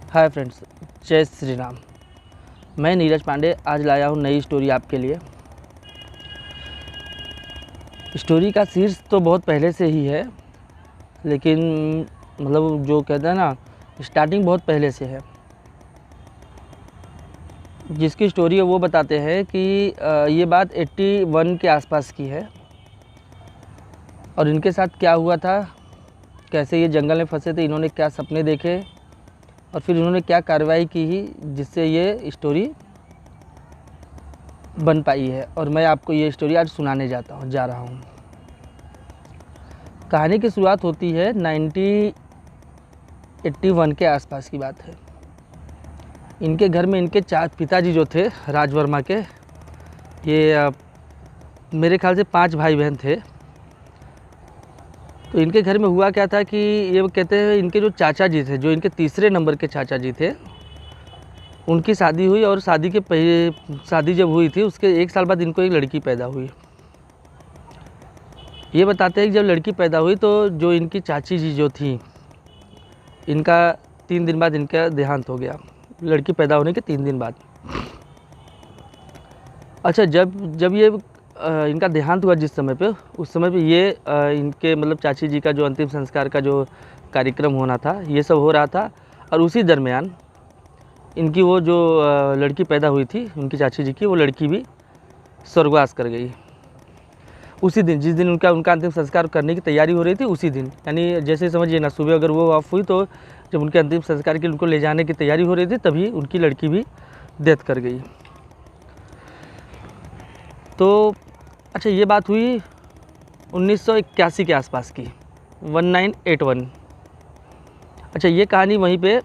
Hi friends, जय श्री राम। मैं नीरज पांडे आज लाया हूँ नई स्टोरी आपके लिए। स्टोरी का शीर्ष तो बहुत पहले से ही है, लेकिन मतलब जो कहते हैं ना, स्टार्टिंग बहुत पहले से है। जिसकी स्टोरी है वो बताते हैं कि ये बात 81 के आसपास की है और इनके साथ क्या हुआ था, कैसे ये जंगल में फंसे थे, इन्होंने क्या सपने देखे और फिर उन्होंने क्या कार्रवाई की ही जिससे ये स्टोरी बन पाई है। और मैं आपको ये स्टोरी आज सुनाने जा रहा हूँ। कहानी की शुरुआत होती है 1981 के आसपास की बात है। इनके घर में इनके पिताजी जो थे राज वर्मा के, ये मेरे ख्याल से 5 भाई बहन थे। तो इनके घर में हुआ क्या था कि ये कहते हैं इनके जो चाचा जी थे, जो इनके तीसरे नंबर के चाचा जी थे, उनकी शादी हुई और शादी जब हुई थी उसके 1 साल बाद इनको एक लड़की पैदा हुई। ये बताते हैं कि जब लड़की पैदा हुई तो जो इनकी चाची जी जो थी, इनका 3 दिन बाद इनका देहांत हो गया, लड़की पैदा होने के 3 दिन बाद। अच्छा, जब ये इनका देहांत हुआ जिस समय पे, उस समय पे ये इनके मतलब चाची जी का जो अंतिम संस्कार का जो कार्यक्रम होना था, ये सब हो रहा था। और उसी दरमियान इनकी वो जो लड़की पैदा हुई थी उनकी चाची जी की, वो लड़की भी स्वर्गवास कर गई उसी दिन, जिस दिन उनका अंतिम संस्कार करने की तैयारी हो रही थी उसी दिन। यानी जैसे समझिए ना, सुबह अगर वो ऑफ हुई तो जब उनके अंतिम संस्कार के उनको ले जाने की तैयारी हो रही थी तभी उनकी लड़की भी डेथ कर गई। तो अच्छा, ये बात हुई 1981 के आसपास की, 1981। अच्छा, ये कहानी वहीं पे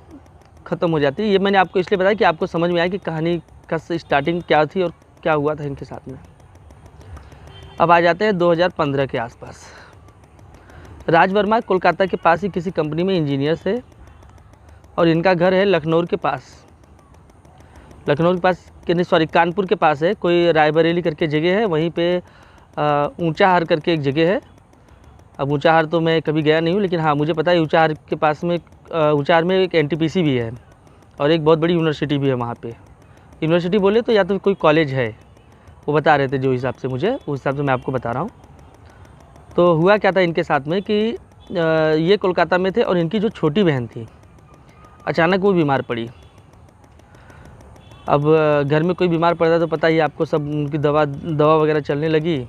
ख़त्म हो जाती है। ये मैंने आपको इसलिए बताया कि आपको समझ में आए कि कहानी का स्टार्टिंग क्या थी और क्या हुआ था इनके साथ में। अब आ जाते हैं 2015 के आसपास। राज वर्मा कोलकाता के पास ही किसी कंपनी में इंजीनियर थे और इनका घर है लखनऊ के पास। कानपुर के पास है, कोई रायबरेली करके जगह है, वहीं पे ऊंचाहार करके एक जगह है। अब ऊंचाहार तो मैं कभी गया नहीं हूँ, लेकिन हाँ मुझे पता है ऊंचाहार के पास में ऊंचाहार में एक एनटीपीसी भी है और एक बहुत बड़ी यूनिवर्सिटी भी है वहाँ पे। यूनिवर्सिटी बोले तो या तो कोई कॉलेज है, वो बता रहे थे जो हिसाब से मुझे, उस हिसाब से मैं आपको बता रहा हूँ। तो हुआ क्या था इनके साथ में कि ये कोलकाता में थे और इनकी जो छोटी बहन थी अचानक वो बीमार पड़ी। अब घर में कोई बीमार पड़ता तो पता ही आपको, सब उनकी दवा वगैरह चलने लगी।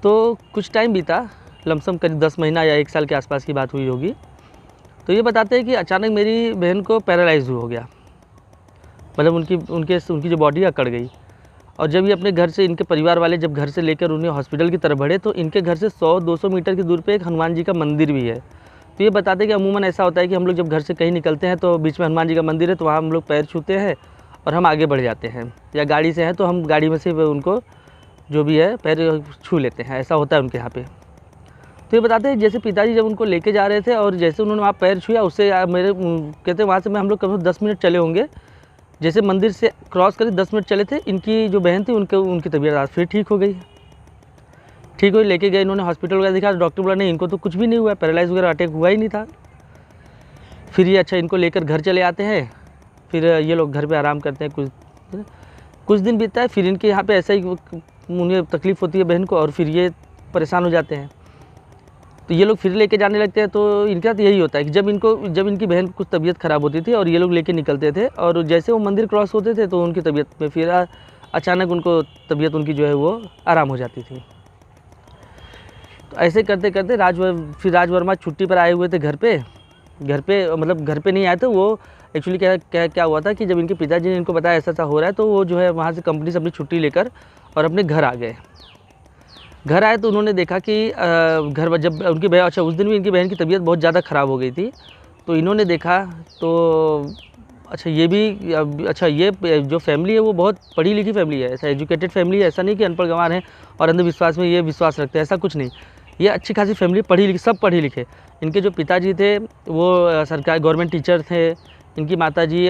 तो कुछ टाइम बीता, लमसम करीब 10 महीना या 1 साल के आसपास की बात हुई होगी। तो ये बताते हैं कि अचानक मेरी बहन को पैरालाइज हो गया, मतलब उनकी जो बॉडी अकड़ गई। और जब ये अपने घर से, इनके परिवार वाले जब घर से लेकर उन्हें हॉस्पिटल की तरफ बढ़े तो इनके घर से 100-200 मीटर की दूर पे एक हनुमान जी का मंदिर भी है। तो ये बताते हैं कि अमूमन ऐसा होता है कि हम लोग जब घर से कहीं निकलते हैं तो बीच में हनुमान जी का मंदिर है, तो वहाँ हम लोग पैर छूते हैं और हम आगे बढ़ जाते हैं, या गाड़ी से हैं तो हम गाड़ी में से उनको जो भी है पैर छू लेते हैं, ऐसा होता है उनके यहाँ पे। तो ये बताते हैं जैसे पिताजी जब उनको लेके जा रहे थे और जैसे उन्होंने वहाँ पैर छुआ, उससे कहते हैं वहाँ से मैं हम लोग कम से कम 10 मिनट चले होंगे। जैसे मंदिर से क्रॉस करी 10 मिनट चले थे, इनकी जो बहन थी उनकी तबीयत आज फिर ठीक हो गई। ठीक हुई, लेके गए इन्होंने हॉस्पिटल वगैरह दिखा, डॉक्टर बोला नहीं इनको तो कुछ भी नहीं हुआ, पैरालाइज वगैरह अटैक हुआ ही नहीं था। फिर ये अच्छा इनको लेकर घर चले आते हैं, फिर ये लोग घर पे आराम करते हैं। कुछ दिन बीतता है, फिर इनके यहाँ पे ऐसा ही उन्हें तकलीफ़ होती है बहन को और फिर ये परेशान हो जाते हैं। तो ये लोग फिर लेके जाने लगते हैं। तो इनके साथ यही होता है कि जब इनकी बहन कुछ तबीयत ख़राब होती थी और ये लोग लेके निकलते थे और जैसे वो मंदिर क्रॉस होते थे तो उनकी तबीयत में फिर अचानक उनको तबीयत उनकी जो है वो आराम हो जाती थी। तो ऐसे करते करते फिर राज वर्मा छुट्टी पर आए हुए थे घर पे मतलब घर पे नहीं आए थे वो। एक्चुअली क्या हुआ था कि जब इनके पिताजी ने इनको बताया ऐसा हो रहा है, तो वो जो है वहाँ से कंपनी से अपनी छुट्टी लेकर और अपने घर आ गए। घर आए तो उन्होंने देखा कि घर जब उनकी बहन, अच्छा उस दिन भी इनकी बहन की तबीयत बहुत ज़्यादा ख़राब हो गई थी। तो इन्होंने देखा तो ये जो फैमिली है वो बहुत पढ़ी लिखी फैमिली है, ऐसा एजुकेटेड फैमिली है, ऐसा नहीं कि अनपढ़ गंवार हैं और अंधविश्वास में ये विश्वास रखते हैं, ऐसा कुछ नहीं। ये अच्छी खासी फैमिली, पढ़ी लिखी, सब पढ़े लिखे। इनके जो पिताजी थे वो सरकारी गवर्नमेंट टीचर थे, इनकी माताजी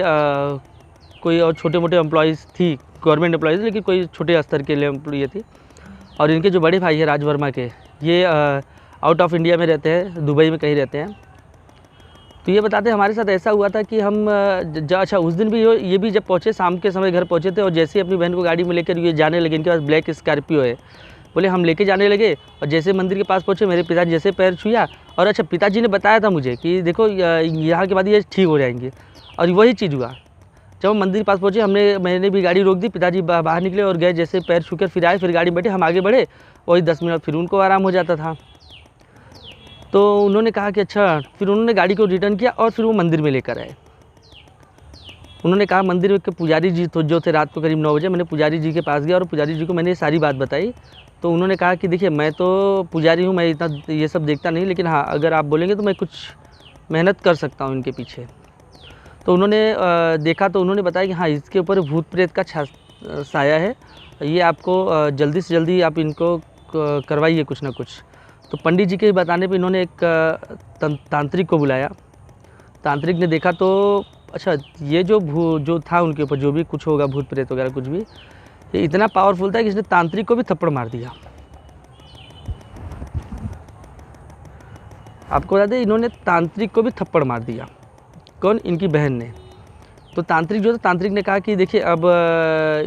कोई और छोटे मोटे एम्प्लॉयज़ थी, गवर्नमेंट एम्प्लॉयज़, लेकिन कोई छोटे स्तर के लिए एम्प्लॉय थी। और इनके जो बड़े भाई है राज वर्मा के, ये आउट ऑफ इंडिया में रहते हैं, दुबई में कहीं रहते हैं। तो ये बताते हैं हमारे साथ ऐसा हुआ था कि हम अच्छा उस दिन भी ये भी जब पहुँचे, शाम के समय घर पहुँचे थे और जैसे ही अपनी बहन को गाड़ी में लेकर ये जाने लगे, इनके पास ब्लैक स्कॉर्पियो है, बोले हम लेके जाने लगे और जैसे मंदिर के पास पहुँचे मेरे पिताजी जैसे पैर छुआ। और अच्छा पिताजी ने बताया था मुझे कि देखो यहाँ के बाद ये ठीक हो जाएंगे, और वही चीज़ हुआ। जब हम मंदिर के पास पहुँचे मैंने भी गाड़ी रोक दी, पिताजी बाहर निकले और गए, जैसे पैर छूकर फिर आए, फिर गाड़ी में बैठे, हम आगे बढ़े, वही 10 मिनट फिर उनको आराम हो जाता था। तो उन्होंने कहा कि अच्छा, फिर उन्होंने गाड़ी को रिटर्न किया और फिर वो मंदिर में लेकर आए। उन्होंने कहा मंदिर के पुजारी जी तो जो थे, रात को करीब 9 बजे मैंने पुजारी जी के पास गया और पुजारी जी को मैंने सारी बात बताई। तो उन्होंने कहा कि देखिए मैं तो पुजारी हूँ, मैं इतना ये सब देखता नहीं, लेकिन हाँ अगर आप बोलेंगे तो मैं कुछ मेहनत कर सकता हूँ इनके पीछे। तो उन्होंने देखा तो उन्होंने बताया कि हाँ इसके ऊपर भूत प्रेत का साया है, ये आपको जल्दी से जल्दी आप इनको करवाइए कुछ ना कुछ। तो पंडित जी के बताने पे इन्होंने एक तांत्रिक को बुलाया। तांत्रिक ने देखा तो अच्छा ये जो था उनके ऊपर जो भी कुछ होगा भूत प्रेत वगैरह कुछ भी, ये इतना पावरफुल था कि इसने तांत्रिक को भी थप्पड़ मार दिया। आपको बता दें इन्होंने तांत्रिक को भी थप्पड़ मार दिया। कौन? इनकी बहन ने। तो तांत्रिक जो था, तांत्रिक ने कहा कि देखिए अब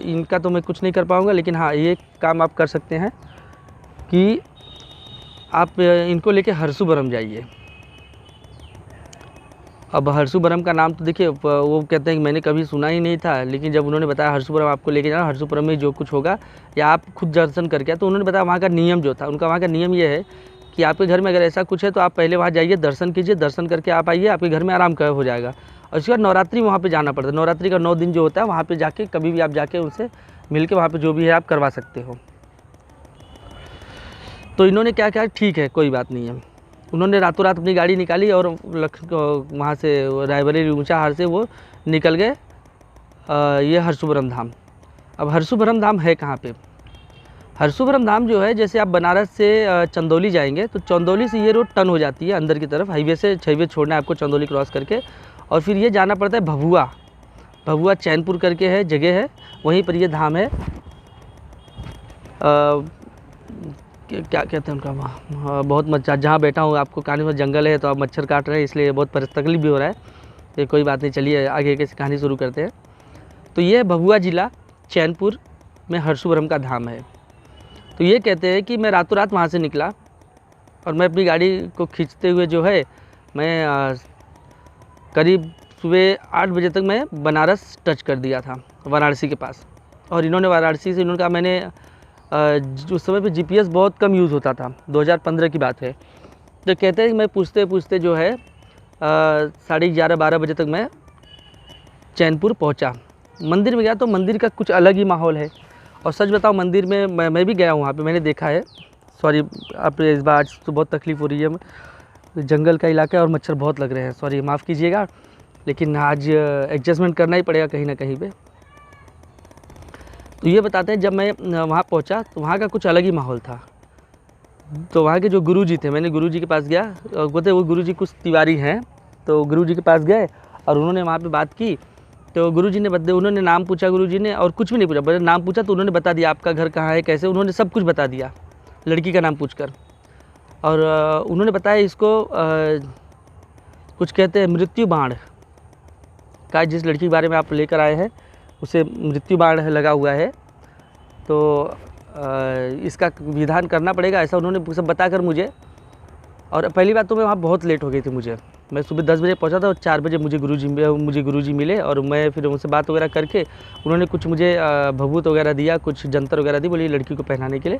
इनका तो मैं कुछ नहीं कर पाऊँगा, लेकिन हाँ ये काम आप कर सकते हैं कि आप इनको लेके हरसुबरम जाइए। अब हरसुबरम का नाम तो देखिए वो कहते हैं कि मैंने कभी सुना ही नहीं था, लेकिन जब उन्होंने बताया हरसुबरम आपको लेके जाना, हरसुबरम में जो कुछ होगा या आप खुद दर्शन करके आए, तो उन्होंने बताया वहाँ का नियम जो था, उनका वहाँ का नियम ये है कि आपके घर में अगर ऐसा कुछ है तो आप पहले वहाँ जाइए, दर्शन कीजिए, दर्शन करके आप आइए, आपके घर में आराम हो जाएगा। और उसके बाद नवरात्रि में वहाँ पे जाना पड़ता है, नवरात्रि का 9 दिन जो होता है वहाँ पे जाके कभी भी आप जाके उनसे मिल के वहाँ पर जो भी है आप करवा सकते हो। तो इन्होंने क्या कहा, ठीक है कोई बात नहीं है। उन्होंने रातों रात अपनी गाड़ी निकाली और वहाँ से रायबरेली ऊंचाहार से वो निकल गए ये हरसुबरम धाम। अब हरसुबरम धाम है कहाँ पे? हरसुबरम धाम जो है, जैसे आप बनारस से चंदौली जाएंगे तो चंदौली से ये रोड टर्न हो जाती है अंदर की तरफ, हाईवे से 6 बजे छोड़ना है आपको चंदौली क्रॉस करके, और फिर ये जाना पड़ता है भभुआ चैनपुर करके है जगह है, वहीं पर ये धाम है। क्या कहते हैं उनका वहाँ, बहुत मच्छर, जहाँ बैठा हूँ आपको कहानी में जंगल है तो आप मच्छर काट रहे हैं इसलिए बहुत तकलीफ भी हो रहा है। तो कोई बात नहीं, चलिए आगे की कहानी शुरू करते हैं। तो ये भभुआ जिला चैनपुर में हरसुबरम का धाम है। तो ये कहते हैं कि मैं रातों रात वहाँ से निकला और मैं अपनी गाड़ी को खींचते हुए जो है मैं करीब सुबह 8 बजे तक मैं बनारस टच कर दिया था, वाराणसी के पास। और इन्होंने वाराणसी से इन्होंने कहा, मैंने उस समय पे जीपीएस बहुत कम यूज़ होता था, 2015 की बात है। तो कहते हैं कि मैं पूछते पूछते जो है 11:30-12 बजे तक मैं चैनपुर पहुंचा। मंदिर में गया तो मंदिर का कुछ अलग ही माहौल है। और सच बताओ मंदिर में मैं भी गया हूँ, वहाँ पे मैंने देखा है। सॉरी आप इस बार आज तो बहुत तकलीफ़ हो रही है, जंगल का इलाका है और मच्छर बहुत लग रहे हैं, सॉरी माफ़ कीजिएगा, लेकिन आज एडजस्टमेंट करना ही पड़ेगा कहीं ना कहीं पे। तो ये बताते हैं जब मैं वहाँ पहुँचा तो वहाँ का कुछ अलग ही माहौल था। तो वहाँ के जो गुरुजी थे, मैंने गुरुजी के पास गया, बोलते वो गुरुजी कुछ तिवारी हैं, तो गुरुजी के पास गए और उन्होंने वहाँ पे बात की। तो गुरुजी ने उन्होंने नाम पूछा गुरुजी ने, और कुछ भी नहीं पूछा, बस नाम पूछा तो उन्होंने बता दिया आपका घर कहाँ है कैसे, उन्होंने सब कुछ बता दिया लड़की का नाम पूछकर। और उन्होंने बताया इसको कुछ कहते हैं मृत्यु बाण का, जिस लड़की के बारे में आप लेकर आए हैं उसे मृत्यु बाण लगा हुआ है, तो इसका विधान करना पड़ेगा, ऐसा उन्होंने सब बताकर मुझे। और पहली बात तो मैं वहाँ बहुत लेट हो गई थी, मैं सुबह 10 बजे पहुँचा था और 4 बजे मुझे गुरुजी मिले और मैं फिर उनसे बात वगैरह करके उन्होंने कुछ मुझे भभूत वगैरह दिया, कुछ जंतर वगैरह दी, बोली लड़की को पहनाने के लिए,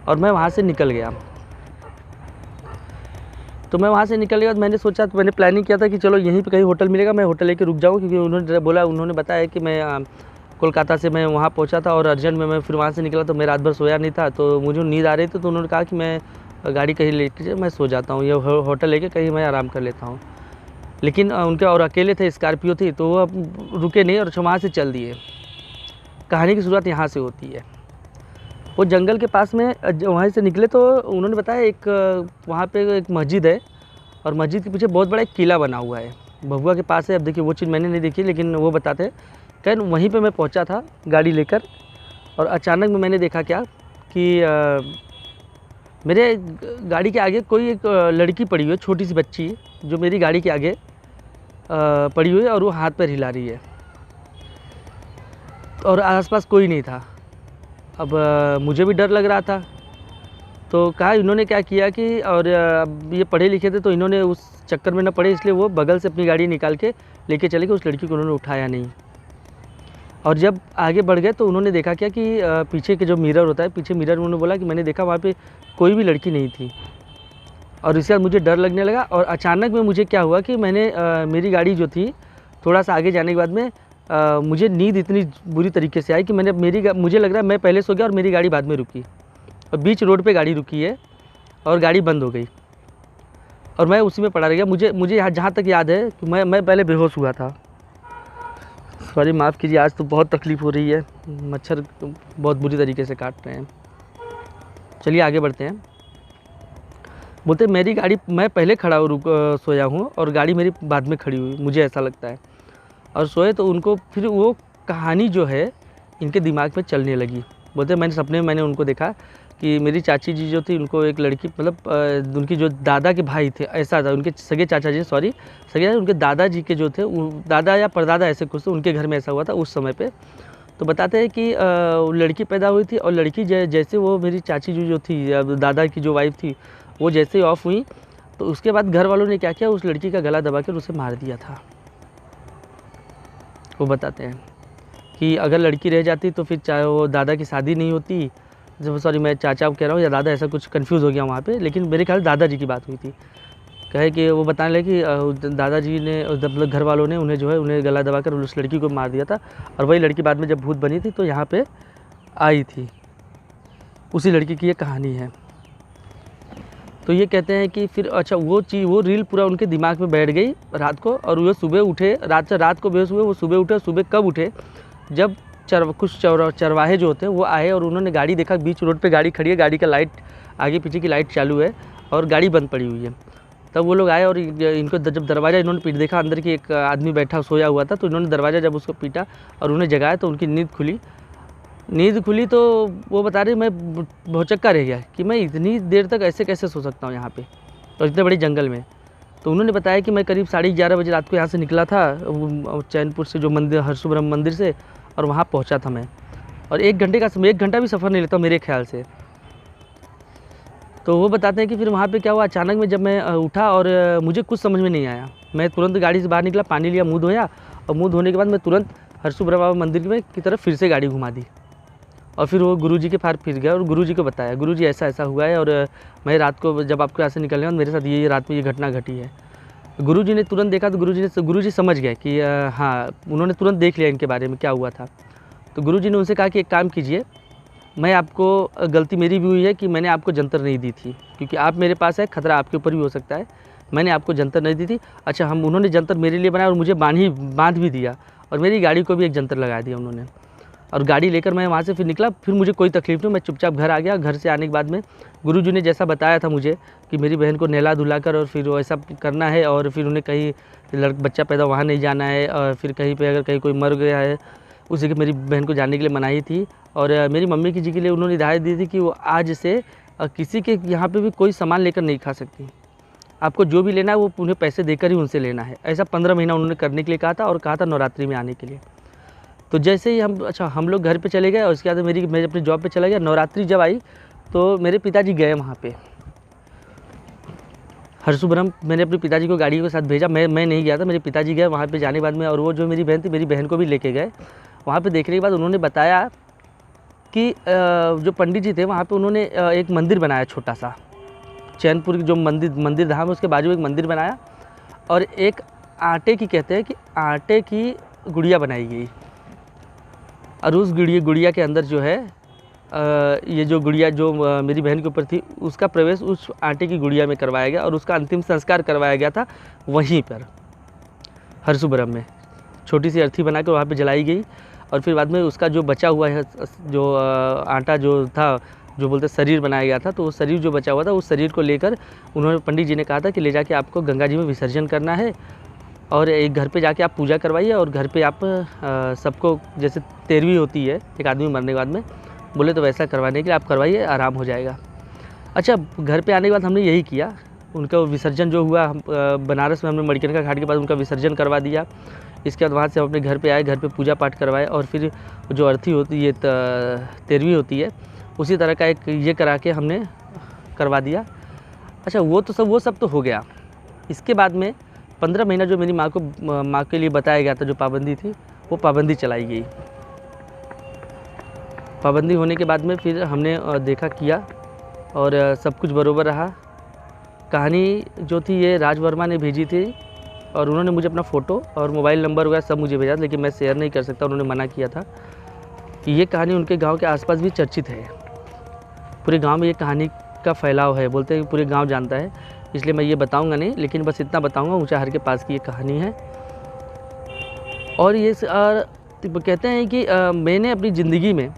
और मैं वहाँ से निकल गया। तो मैं वहाँ से निकल गया, मैंने सोचा, तो मैंने प्लानिंग किया था कि चलो यहीं पे कहीं होटल मिलेगा, मैं होटल लेके रुक जाऊँ, क्योंकि उन्होंने बताया कि मैं कोलकाता से मैं वहाँ पहुँचा था और अर्जेंट में मैं फिर वहाँ से निकला, तो मैं रात भर सोया नहीं था, तो मुझे नींद आ रही थी। तो उन्होंने कहा कि मैं गाड़ी कहीं लेके मैं सो जाता हूँ, ये होटल लेके कहीं मैं आराम कर लेता हूँ। लेकिन उनके और अकेले थे, स्कॉर्पियो थी, तो वो रुके नहीं और वहाँ से चल दिए। कहानी की शुरुआत यहाँ से होती है। वो जंगल के पास में वहाँ से निकले तो उन्होंने बताया एक वहाँ पे एक मस्जिद है और मस्जिद के पीछे बहुत बड़ा एक किला बना हुआ है, भभुआ के पास है। अब देखिए वो चीज़ मैंने नहीं देखी, लेकिन वो बताते हैं। खैर वहीं पे मैं पहुँचा था गाड़ी लेकर, और अचानक में मैंने देखा क्या कि मेरे गाड़ी के आगे कोई एक लड़की पड़ी हुई है, छोटी सी बच्ची, जो मेरी गाड़ी के आगे पड़ी हुई है और वो हाथ पैर हिला रही है और आसपास कोई नहीं था। अब मुझे भी डर लग रहा था, तो कहा इन्होंने क्या किया कि और अब ये पढ़े लिखे थे तो इन्होंने उस चक्कर में न पड़े, इसलिए वो बगल से अपनी गाड़ी निकाल के लेके चले गए। उस लड़की को उन्होंने उठाया नहीं और जब आगे बढ़ गए तो उन्होंने देखा क्या कि पीछे के जो मिरर होता है, पीछे मिरर उन्होंने बोला कि मैंने देखा वहाँ पे कोई भी लड़की नहीं थी। और इसके बाद मुझे डर लगने लगा और अचानक में मुझे क्या हुआ कि मैंने मेरी गाड़ी जो थी थोड़ा सा आगे जाने के बाद में मुझे नींद इतनी बुरी तरीके से आई कि मुझे लग रहा है मैं पहले सो गया और मेरी गाड़ी बाद में रुकी और बीच रोड पे गाड़ी रुकी है और गाड़ी बंद हो गई और मैं उसी में पड़ा रह गया। मुझे यहाँ जहाँ तक याद है कि मैं पहले बेहोश हुआ था। सॉरी, माफ़ कीजिए, आज तो बहुत तकलीफ़ हो रही है, मच्छर बहुत बुरी तरीके से काट रहे हैं। चलिए आगे बढ़ते हैं। बोलते मेरी गाड़ी, मैं पहले खड़ा सोया हूँ और गाड़ी मेरी बाद में खड़ी हुई, मुझे ऐसा लगता है। और सोए तो उनको फिर वो कहानी जो है इनके दिमाग में चलने लगी। बोलते मैंने सपने में मैंने उनको देखा कि मेरी चाची जी जो थी उनको एक लड़की, मतलब उनकी जो दादा के भाई थे, ऐसा था, उनके सगे चाचा जी, सॉरी सगे, उनके दादाजी के जो थे, दादा या परदादा ऐसे कुछ थे, उनके घर में ऐसा हुआ था उस समय पे। तो बताते हैं कि लड़की पैदा हुई थी और लड़की जैसे वो मेरी चाची जी जो थी, दादा की जो वाइफ थी, वो जैसे ही ऑफ हुई तो उसके बाद घर वालों ने क्या किया, उस लड़की का गला दबा कर उसे मार दिया था। वो बताते हैं कि अगर लड़की रह जाती तो फिर चाहे वो दादा की शादी नहीं होती, जब सॉरी मैं चाचा कह रहा हूँ या दादा, ऐसा कुछ कंफ्यूज हो गया वहाँ पे, लेकिन मेरे ख्याल दादाजी की बात हुई थी। कहे कि वो बताने लगे कि दादाजी ने, मतलब घर वालों ने उन्हें जो है उन्हें गला दबाकर उस लड़की को मार दिया था और वही लड़की बाद में जब भूत बनी थी तो यहाँ पे आई थी। उसी लड़की की ये कहानी है। तो ये कहते हैं कि फिर अच्छा वो रील पूरा उनके दिमाग में बैठ गई रात को और वो सुबह उठे, रात को बेहोश हुए, वो सुबह उठे। सुबह कब उठे, जब कुछ चरवाहे जो होते हैं वो आए और उन्होंने गाड़ी देखा, बीच रोड पे गाड़ी खड़ी है, गाड़ी का लाइट आगे पीछे की लाइट चालू है और गाड़ी बंद पड़ी हुई है। तब वो लोग आए और इनको जब दरवाज़ा इन्होंने पीट देखा, अंदर की एक आदमी बैठा सोया हुआ था, तो इन्होंने दरवाज़ा जब उसको पीटा और उन्हें जगाया तो उनकी नींद खुली तो वो बता रहे मैं भौचक्का रह गया कि मैं इतनी देर तक ऐसे कैसे सो सकता हूँ यहाँ पे और इतने बड़े जंगल में। तो उन्होंने बताया कि मैं करीब 11:30 बजे रात को यहाँ से निकला था, चैनपुर से जो मंदिर, हरसुब्रह्म मंदिर से, और वहाँ पहुँचा था मैं। और 1 घंटा भी सफ़र नहीं लेता मेरे ख्याल से। तो वो बताते हैं कि फिर वहाँ पे क्या हुआ, अचानक में जब मैं उठा और मुझे कुछ समझ में नहीं आया, मैं तुरंत गाड़ी से बाहर निकला, पानी लिया, मुँह धोया और मुँह धोने के बाद मैं तुरंत हरसुब्रह्म मंदिर की तरफ फिर से गाड़ी घुमा दी और फिर वो गुरुजी के पास फिर गया और गुरुजी को बताया, गुरुजी ऐसा हुआ है और मैं रात को जब आपको यहाँ से निकलने बाद मेरे साथ ये रात में ये घटना घटी है। गुरुजी ने तुरंत देखा तो गुरुजी समझ गए कि हाँ, उन्होंने तुरंत देख लिया इनके बारे में क्या हुआ था। तो गुरुजी ने उनसे कहा कि एक काम कीजिए, मैं आपको, गलती मेरी भी हुई है कि मैंने आपको जंतर नहीं दी थी, क्योंकि आप मेरे पास है, खतरा आपके ऊपर भी हो सकता है, मैंने आपको जंतर नहीं दी थी। अच्छा, उन्होंने जंतर मेरे लिए बनाया और मुझे बांध भी दिया और मेरी गाड़ी को भी एक जंतर लगा दिया उन्होंने। और गाड़ी लेकर मैं वहाँ से फिर निकला, फिर मुझे कोई तकलीफ़ नहीं, मैं चुपचाप घर आ गया। घर से आने के बाद में गुरुजी ने जैसा बताया था मुझे कि मेरी बहन को नहला धुला कर और फिर ऐसा करना है और फिर उन्हें कहीं बच्चा पैदा वहाँ नहीं जाना है और फिर कहीं पे अगर कहीं कोई मर गया है उसी के, मेरी बहन को जाने के लिए मनाही थी। और मेरी मम्मी जी के लिए उन्होंने हिदायत दी थी कि वो आज से किसी के यहाँ पे भी कोई सामान लेकर नहीं खा सकती, आपको जो भी लेना है वो उन्हें पैसे देकर ही उनसे लेना है। ऐसा 15 महीना उन्होंने करने के लिए कहा था और कहा था नवरात्रि में आने के लिए। तो जैसे ही हम लोग घर पे चले गए और उसके बाद मैं अपनी जॉब पे चला गया। नवरात्रि जब आई तो मेरे पिताजी गए वहाँ पे हरसुब्रह्म, मैंने अपने पिताजी को गाड़ी के साथ भेजा, मैं नहीं गया था, मेरे पिताजी गए वहाँ पे जाने के बाद में। और वो जो मेरी बहन थी, मेरी बहन को भी लेके गए वहाँ पे। देखने के बाद उन्होंने बताया कि जो पंडित जी थे वहाँ पे उन्होंने एक मंदिर बनाया छोटा सा, चैनपुर की जो मंदिर धाम है उसके बाजू एक मंदिर बनाया और एक आटे की, कहते हैं कि आटे की गुड़िया बनाई गई और उस गुड़िया के अंदर जो है ये जो गुड़िया जो मेरी बहन के ऊपर थी उसका प्रवेश उस आटे की गुड़िया में करवाया गया और उसका अंतिम संस्कार करवाया गया था वहीं पर हरसुब्रह्म में। छोटी सी अर्थी बनाकर वहाँ पे जलाई गई और फिर बाद में उसका जो बचा हुआ है, जो आटा जो था, जो बोलते शरीर बनाया गया था, तो वो शरीर जो बचा हुआ था उस शरीर को लेकर उन्होंने, पंडित जी ने कहा था कि ले जाके आपको गंगा जी में विसर्जन करना है और एक घर पे जाके आप पूजा करवाइए और घर पे आप सबको, जैसे 13वीं होती है एक आदमी मरने के बाद में, बोले तो वैसा करवाने के लिए आप करवाइए, आराम हो जाएगा। अच्छा, घर पे आने के बाद हमने यही किया, उनका विसर्जन जो हुआ, बनारस में हमने मणिकर्णिका घाट के पास उनका विसर्जन करवा दिया। इसके बाद वहाँ से हम अपने घर पे आए, घर पे पूजा पाठ करवाए और फिर जो अर्थी होती है, तेरहवीं होती है, उसी तरह का एक ये करा के हमने करवा दिया। अच्छा, वो सब तो हो गया। इसके बाद में 15 महीना जो मेरी माँ के लिए बताया गया था, जो पाबंदी थी, वो पाबंदी चलाई गई। पाबंदी होने के बाद में फिर हमने देखा किया और सब कुछ बरोबर रहा। कहानी जो थी ये राज वर्मा ने भेजी थी और उन्होंने मुझे अपना फ़ोटो और मोबाइल नंबर वगैरह सब मुझे भेजा, लेकिन मैं शेयर नहीं कर सकता, उन्होंने मना किया था कि ये कहानी उनके गांव के आसपास भी चर्चित है। पूरे गांव में ये कहानी का फैलाव है, बोलते हैं कि पूरे गांव जानता है, इसलिए मैं ये बताऊंगा नहीं, लेकिन बस इतना बताऊंगा ऊंचाहर के पास की ये कहानी है। और ये कहते हैं कि मैंने अपनी ज़िंदगी में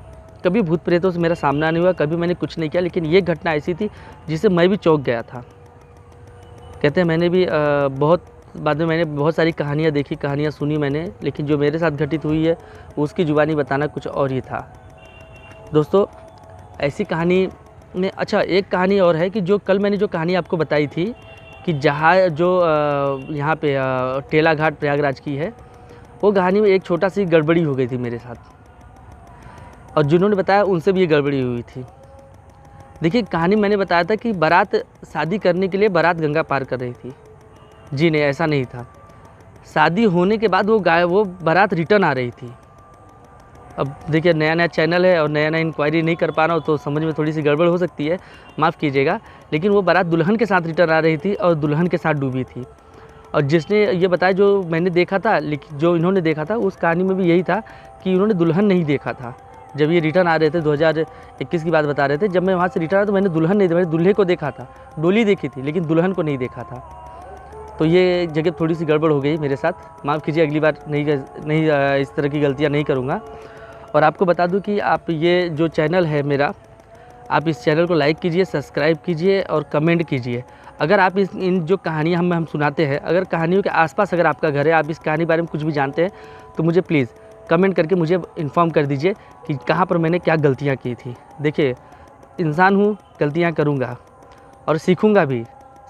कभी भूत प्रेतों से मेरा सामना नहीं हुआ, कभी मैंने कुछ नहीं किया, लेकिन ये घटना ऐसी थी जिससे मैं भी चौंक गया था। कहते हैं मैंने भी बाद में मैंने बहुत सारी कहानियाँ देखी, कहानियाँ सुनी मैंने, लेकिन जो मेरे साथ घटित हुई है उसकी ज़ुबानी बताना कुछ और ही था। दोस्तों, ऐसी कहानी में अच्छा एक कहानी और है कि जो कल मैंने जो कहानी आपको बताई थी कि जहाँ जो यहाँ पे टेला घाट प्रयागराज की है, वो कहानी में एक छोटा सी गड़बड़ी हो गई थी मेरे साथ, और जिन्होंने बताया उनसे भी ये गड़बड़ी हुई थी। देखिए, कहानी मैंने बताया था कि बारात शादी करने के लिए बारात गंगा पार कर रही थी। जी नहीं, ऐसा नहीं था। शादी होने के बाद वो बारात रिटर्न आ रही थी। अब देखिए, नया नया चैनल है और नया नया इंक्वायरी नहीं कर पा रहा हूँ, तो समझ में थोड़ी सी गड़बड़ हो सकती है, माफ़ कीजिएगा। लेकिन वो बारात दुल्हन के साथ रिटर्न आ रही थी और दुल्हन के साथ डूबी थी। और जिसने ये बताया, जो मैंने देखा था, लेकिन जो इन्होंने देखा था उस कहानी में भी यही था कि उन्होंने दुल्हन नहीं देखा था। जब ये रिटर्न आ रहे थे, 2021 की बात बता रहे थे, जब मैं वहाँ से रिटर्न आया तो मैंने दुल्हन नहीं देखा, मैंने दूल्हे को देखा था, डोली देखी थी, लेकिन दुल्हन को नहीं देखा था। तो ये जगह थोड़ी सी गड़बड़ हो गई मेरे साथ, माफ़ कीजिए, अगली बार नहीं इस तरह की गलतियाँ नहीं करूँगा। और आपको बता दूं कि आप ये जो चैनल है मेरा, आप इस चैनल को लाइक कीजिए, सब्सक्राइब कीजिए और कमेंट कीजिए। अगर आप इन जो कहानियाँ हम सुनाते हैं, अगर कहानियों के आसपास अगर आपका घर है, आप इस कहानी के बारे में कुछ भी जानते हैं, तो मुझे प्लीज़ कमेंट करके मुझे इन्फॉर्म कर दीजिए कि कहाँ पर मैंने क्या गलतियाँ की थी। देखिए, इंसान हूँ, गलतियाँ करूँगा और सीखूँगा भी,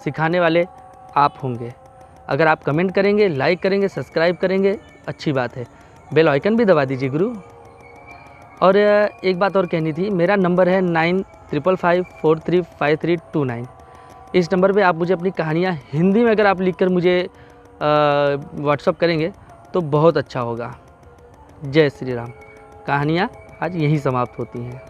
सिखाने वाले आप होंगे। अगर आप कमेंट करेंगे, लाइक करेंगे, सब्सक्राइब करेंगे, अच्छी बात है। बेल आइकन भी दबा दीजिए गुरु। और एक बात और कहनी थी, मेरा नंबर है 9555435329। इस नंबर पे आप मुझे अपनी कहानियाँ हिंदी में अगर आप लिखकर मुझे व्हाट्सअप करेंगे तो बहुत अच्छा होगा। जय श्री राम। कहानियाँ आज यहीं समाप्त होती हैं।